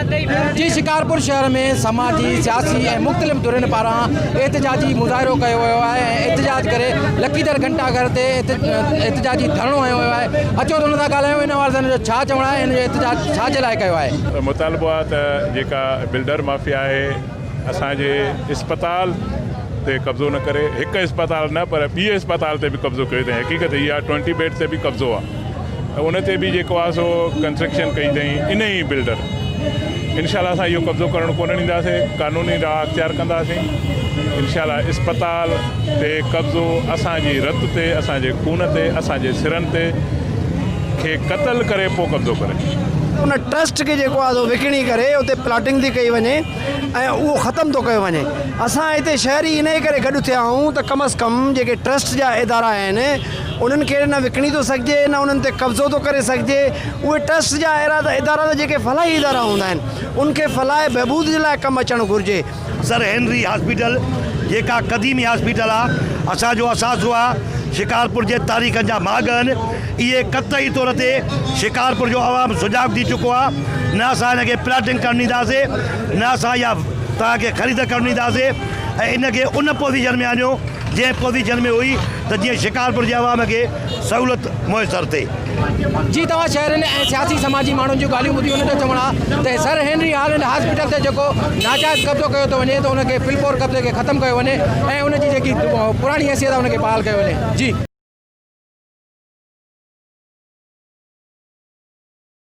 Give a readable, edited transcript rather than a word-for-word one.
जी शिकारपुर शहर में समाजी सियासी ऐं मुख़्तलिफ़ धुरियुनि पारां एहतिजाजी मुज़ाहिरो कयो वियो आहे ऐं एहतिजाज करे लखीदर घंटाघर ते एहतिजाजी धरणो हयो वियो आहे। अचो त हुन सां ॻाल्हायूं हिन वारनि जो छा चवणु आहे, हिन जो एहतिजाज छा जे लाइ कयो आहे। मुतालबो आहे त जेका बिल्डर माफ़िया आहे असांजे इस्पताल ते कब्ज़ो न करे, हिकु इस्पताल न पर ॿी इस्पताल ते बि कब्ज़ो कयो अथई। हक़ीक़त इहा 20 बेड ते बि कब्ज़ो आहे। उन ते बि जेको आहे सो कंस्ट्रक्शन कई अथई इन ई बिल्डर। इंशाल्लाह असां इहो कब्ज़ो करणु कोन ॾींदासीं, क़ानूनी राह अख़्तियार कंदासीं। इंशाल्लाह इस्पताल ते कब्ज़ो असांजी रत ते, असांजे खून ते, असांजे सिरनि ते खे क़तल करे पोइ कब्ज़ो करे उन ट्रस्ट के जेको आहे विकिणी करे उते प्लाटिंग थी कई वञे ऐं उहो ख़तमु थो कयो वञे। असां हिते शहरी इन जे करे गॾु थिया आहियूं त कम अज़ कम जेके ट्रस्ट जा इदारा आहिनि उन्हनि खे न विकिणी थो सघिजे, न उन्हनि ते कब्ज़ो थो करे सघिजे। उहे ट्रस्ट जा इदारा जेके फलाही इदारा हूंदा आहिनि उनखे फलाह बहबूद जे लाइ कमु अचणु घुरिजे। सर हेनरी हॉस्पिटल जेका क़दीमी हॉस्पिटल आहे, असांजो असासो आहे शिकारपुर जे तारीख़ जा माग आहिनि। इहे क़तई तौर ते शिकारपुर जो आवाम सुजाग थी चुको आहे। न असां हिनखे प्लाटिंग करणु ॾींदासीं, न असां इहा तव्हांखे ख़रीद करणु ॾींदासीं ऐं इनखे उन पोज़ीशन में आणियो जंहिं पोज़ीशन में हुई त जीअं शिकारपुर जे आवाम खे सहूलियत मुयसरु थिए। जी तव्हां शहरनि ऐं सियासी समाजी माण्हुनि जूं ॻाल्हियूं ॿुधी, हुन जो चवणु आहे त सर हेनरी हॉस्पिटल ते जेको नाजाइज़ कब्ज़ो कयो थो वञे त हुनखे फिलपोर कब्ज़े खे ख़तमु कयो वञे ऐं उनजी जेकी पुराणी हैसियत आहे उनखे बहाल कयो वञे। जी